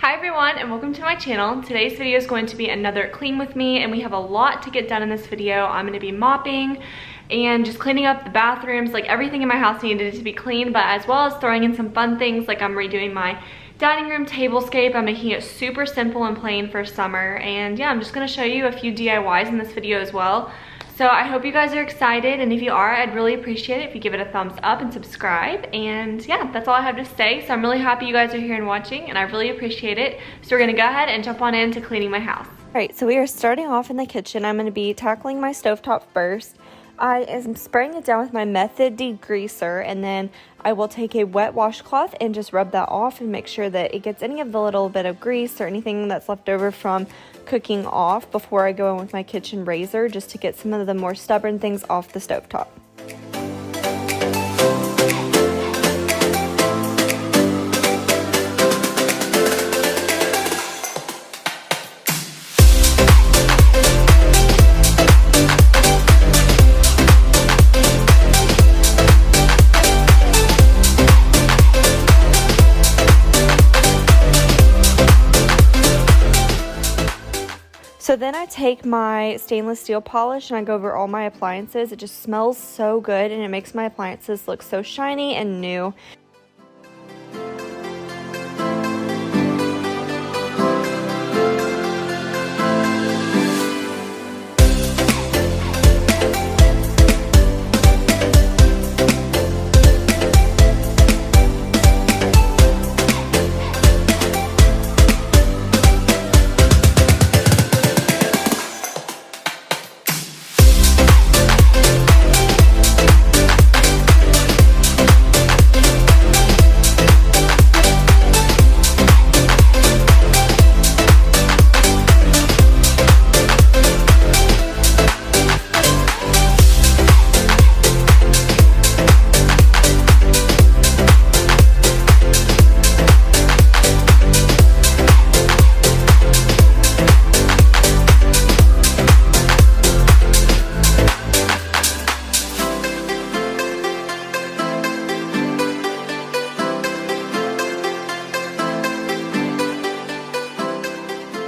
Hi everyone and welcome to my channel. Today's video is going to be another clean with me and we have a lot to get done in this video. I'm going to be mopping and just cleaning up the bathrooms, like everything in my house needed to be clean, but as well as throwing in some fun things like I'm redoing my dining room tablescape. I'm making it super simple and plain for summer, and yeah, I'm just going to show you a few DIYs in this video as well. So I hope you guys are excited, and if you are, I'd really appreciate it if you give it a thumbs up and subscribe. And yeah, that's all I have to say. So I'm really happy you guys are here and watching, and I really appreciate it. So we're gonna go ahead and jump on into cleaning my house. All right, so we are starting off in the kitchen. I'm gonna be tackling my stovetop first. I am spraying it down with my Method degreaser, and then I will take a wet washcloth and just rub that off and make sure that it gets any of the little bit of grease or anything that's left over from cooking off before I go in with my kitchen razor, just to get some of the more stubborn things off the stovetop. So then I take my stainless steel polish and I go over all my appliances. It just smells so good and it makes my appliances look so shiny and new.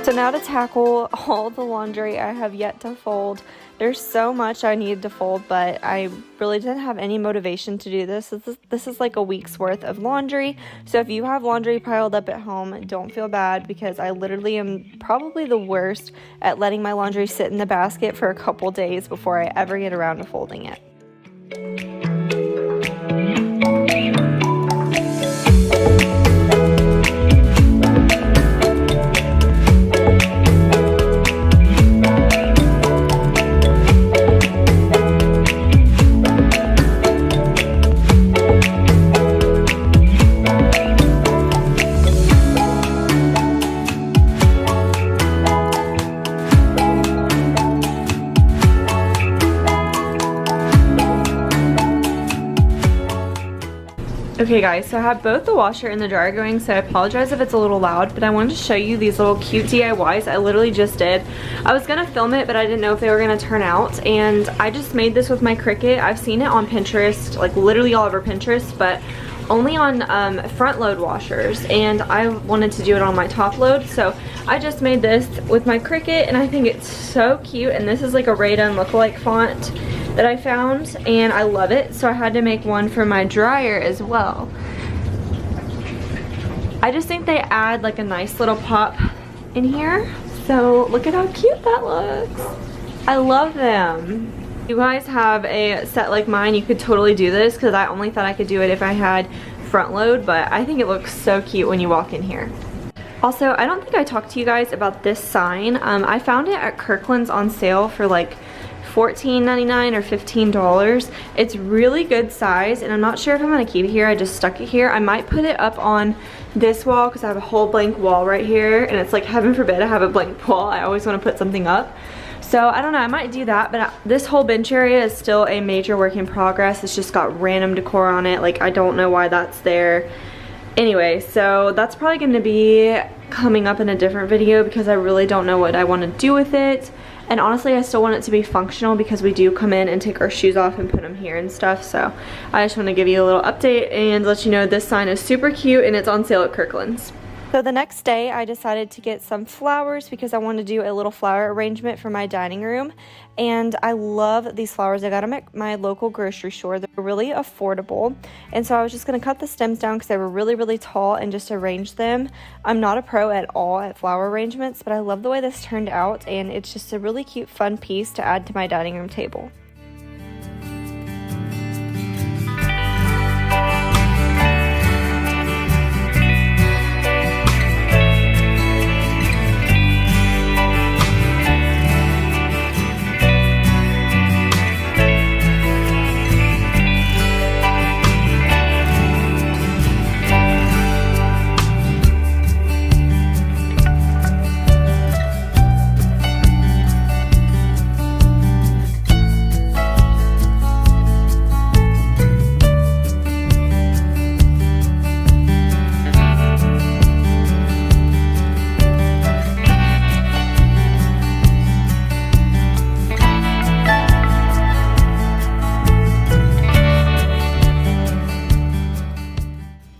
So now to tackle all the laundry I have yet to fold. There's so much I need to fold, but I really didn't have any motivation to do this. This is like a week's worth of laundry. So if you have laundry piled up at home, don't feel bad, because I literally am probably the worst at letting my laundry sit in the basket for a couple days before I ever get around to folding it. Okay guys, so I have both the washer and the dryer going, so I apologize if it's a little loud, but I wanted to show you these little cute DIYs I literally just did. I was gonna film it, but I didn't know if they were gonna turn out, and I just made this with my Cricut. I've seen it on Pinterest, like literally all over Pinterest, but only on front load washers, and I wanted to do it on my top load, so I just made this with my Cricut, and I think it's so cute. And this is like a Ray Dun lookalike font that I found, and I love it, so I had to make one for my dryer as well. I just think they add like a nice little pop in here, so look at how cute that looks. I love them. If you guys have a set like mine, you could totally do this, because I only thought I could do it if I had front load, but I think it looks so cute when you walk in here. Also, I don't think I talked to you guys about this sign. I found it at Kirkland's on sale for like $14.99 or $15. It's really good size, and I'm not sure if I'm gonna keep it here. I just stuck it here. I might put it up on this wall, because I have a whole blank wall right here, and it's like, heaven forbid I have a blank wall. I always want to put something up. So I don't know, I might do that, but this whole bench area is still a major work in progress. It's just got random decor on it. Like, I don't know why that's there. Anyway, so that's probably going to be coming up in a different video, because I really don't know what I want to do with it. And honestly, I still want it to be functional because we do come in and take our shoes off and put them here and stuff. So I just want to give you a little update and let you know this sign is super cute and it's on sale at Kirkland's. So the next day I decided to get some flowers because I wanted to do a little flower arrangement for my dining room, and I love these flowers. I got them at my local grocery store. They're really affordable, and so I was just going to cut the stems down because they were really tall and just arrange them. I'm not a pro at all at flower arrangements, but I love the way this turned out, and it's just a really cute fun piece to add to my dining room table.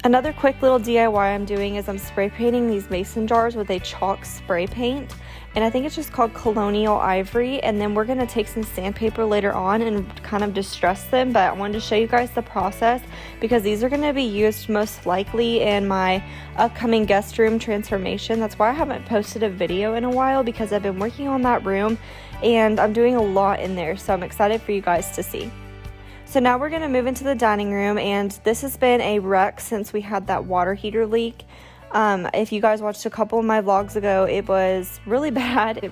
Another quick little DIY I'm doing is I'm spray painting these mason jars with a chalk spray paint, and I think it's just called Colonial Ivory, and then we're going to take some sandpaper later on and kind of distress them, but I wanted to show you guys the process because these are going to be used most likely in my upcoming guest room transformation. That's why I haven't posted a video in a while, because I've been working on that room and I'm doing a lot in there, so I'm excited for you guys to see. So now we're going to move into the dining room, and this has been a wreck since we had that water heater leak. If you guys watched a couple of my vlogs ago, it was really bad.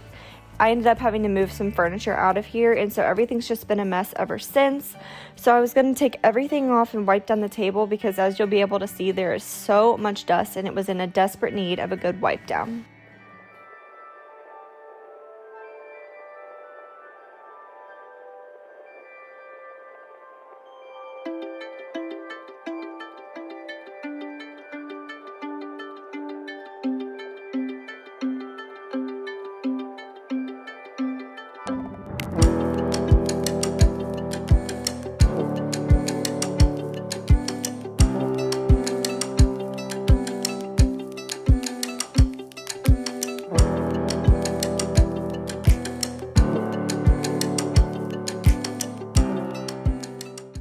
I ended up having to move some furniture out of here, and so everything's just been a mess ever since. So I was going to take everything off and wipe down the table because, as you'll be able to see, there is so much dust, and it was in a desperate need of a good wipe down.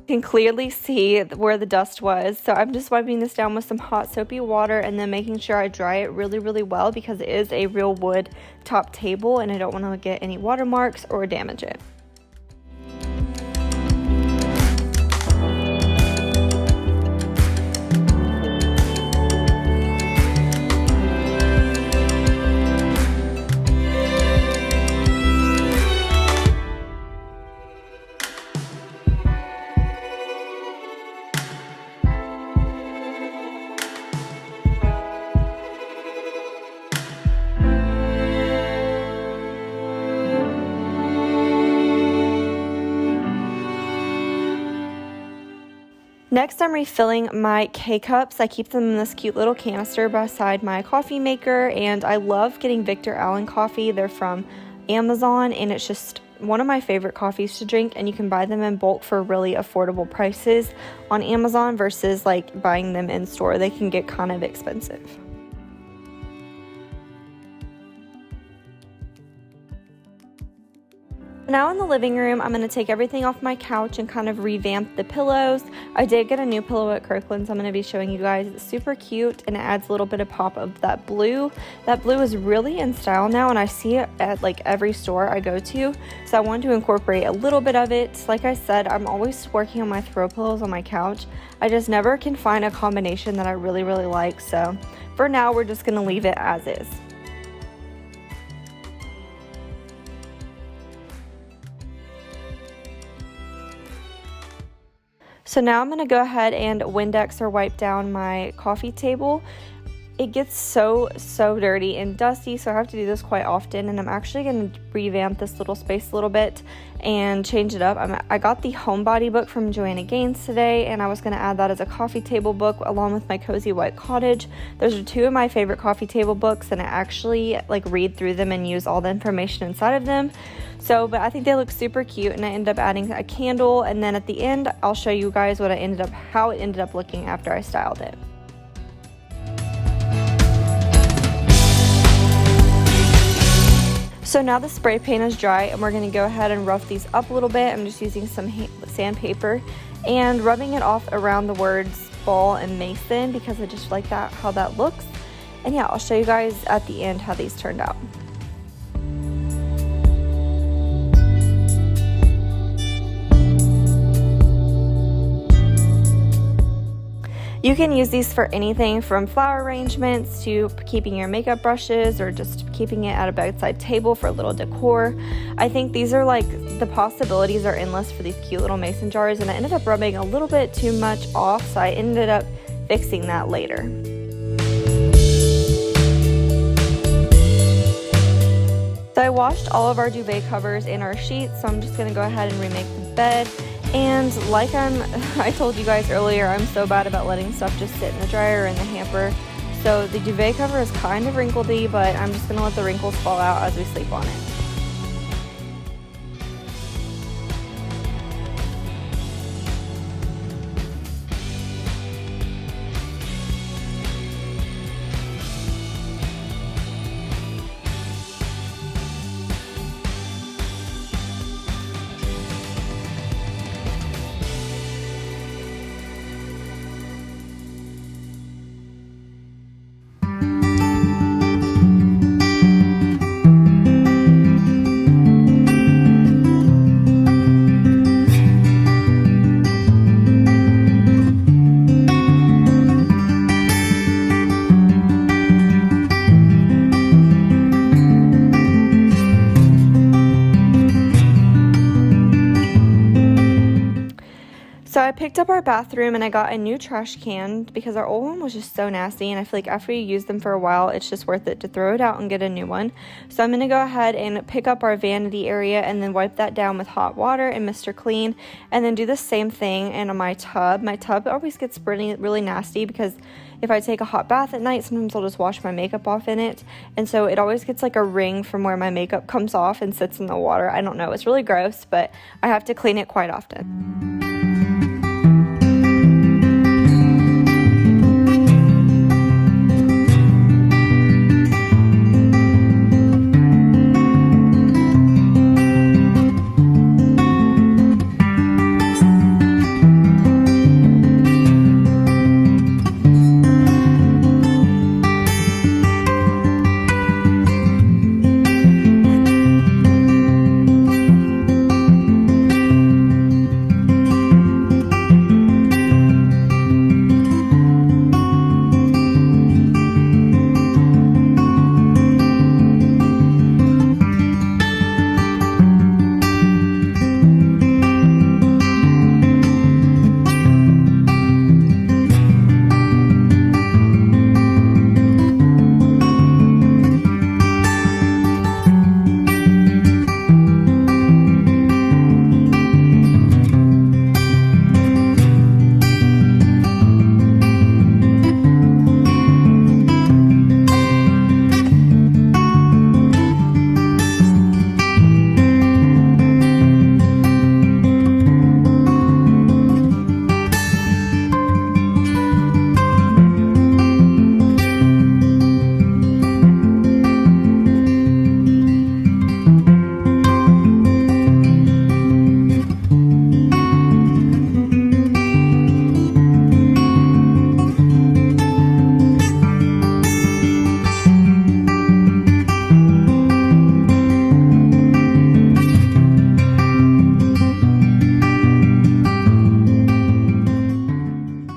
Can clearly see where the dust was, so I'm just wiping this down with some hot soapy water and then making sure I dry it really well because it is a real wood top table and I don't want to get any watermarks or damage it. Next, I'm refilling my K-Cups. I keep them in this cute little canister beside my coffee maker, and I love getting Victor Allen coffee. They're from Amazon, and it's just one of my favorite coffees to drink, and you can buy them in bulk for really affordable prices on Amazon versus like buying them in store. They can get kind of expensive. Now in the living room, I'm going to take everything off my couch and kind of revamp the pillows. I did get a new pillow at Kirkland's I'm going to be showing you guys. It's super cute and it adds a little bit of pop of that blue. That blue is really in style now and I see it at like every store I go to. So I wanted to incorporate a little bit of it. Like I said, I'm always working on my throw pillows on my couch. I just never can find a combination that I really like. So for now, we're just going to leave it as is. So now I'm going to go ahead and Windex or wipe down my coffee table. It gets so dirty and dusty, so I have to do this quite often, and I'm actually going to revamp this little space a little bit and change it up. I got the Homebody book from Joanna Gaines today, and I was going to add that as a coffee table book along with my Cozy White Cottage. Those are two of my favorite coffee table books, and I actually like read through them and use all the information inside of them. But I think they look super cute, and I ended up adding a candle, and then at the end I'll show you guys how it ended up looking after I styled it. So now the spray paint is dry and we're going to go ahead and rough these up a little bit. I'm just using some sandpaper and rubbing it off around the words Ball and Mason because I just like that how that looks. And yeah, I'll show you guys at the end how these turned out. You can use these for anything from flower arrangements to keeping your makeup brushes or just keeping it at a bedside table for a little decor. I think these are like, the possibilities are endless for these cute little mason jars, and I ended up rubbing a little bit too much off, so I ended up fixing that later. So I washed all of our duvet covers and our sheets, so I'm just going to go ahead and remake the bed. And like I told you guys earlier, I'm so bad about letting stuff just sit in the dryer or in the hamper. So the duvet cover is kind of wrinkledy, but I'm just going to let the wrinkles fall out as we sleep on it. So I picked up our bathroom and I got a new trash can because our old one was just so nasty, and I feel like after you use them for a while, it's just worth it to throw it out and get a new one. So I'm going to go ahead and pick up our vanity area and then wipe that down with hot water and Mr. Clean, and then do the same thing in my tub. My tub always gets really nasty because if I take a hot bath at night, sometimes I'll just wash my makeup off in it, and so it always gets like a ring from where my makeup comes off and sits in the water. I don't know, it's really gross, but I have to clean it quite often.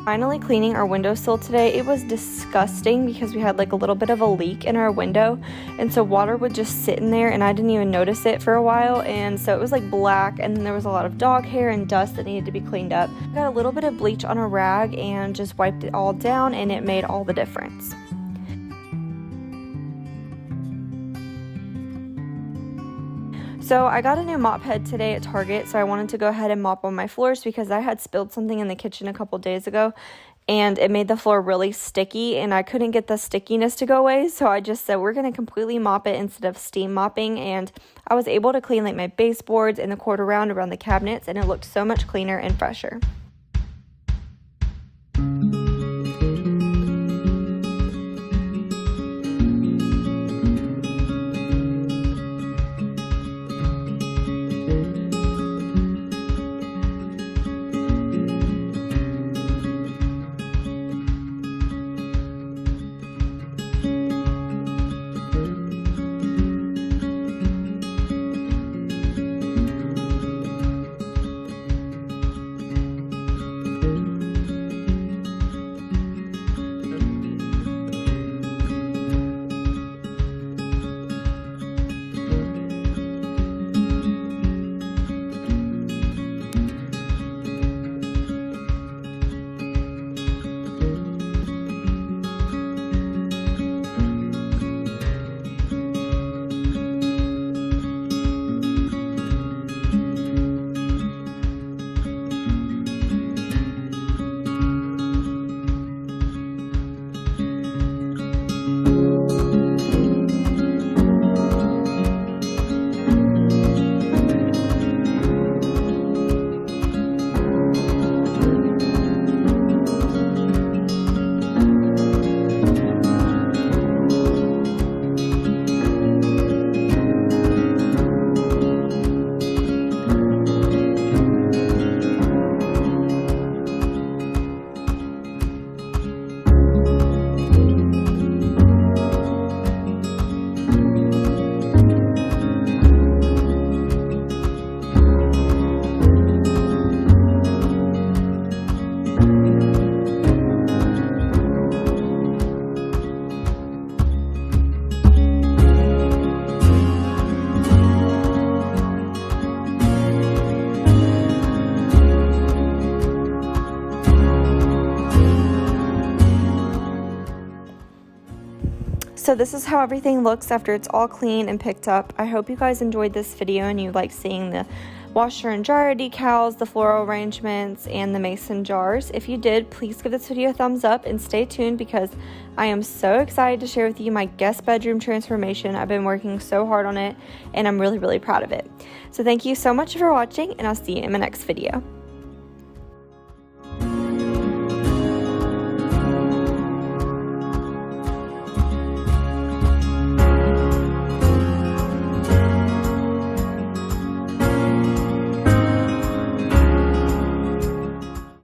Finally cleaning our windowsill today. It was disgusting because we had like a little bit of a leak in our window, and so water would just sit in there and I didn't even notice it for a while, and so it was like black, and then there was a lot of dog hair and dust that needed to be cleaned up. Got a little bit of bleach on a rag and just wiped it all down, and it made all the difference. So I got a new mop head today at Target, so I wanted to go ahead and mop on my floors because I had spilled something in the kitchen a couple days ago and it made the floor really sticky, and I couldn't get the stickiness to go away, so I just said we're going to completely mop it instead of steam mopping, and I was able to clean like my baseboards and the cord around the cabinets, and it looked so much cleaner and fresher. So this is how everything looks after it's all clean and picked up. I hope you guys enjoyed this video and you like seeing the washer and dryer decals, the floral arrangements, and the mason jars. If you did, please give this video a thumbs up and stay tuned because I am so excited to share with you my guest bedroom transformation. I've been working so hard on it and I'm really proud of it. So thank you so much for watching, and I'll see you in my next video.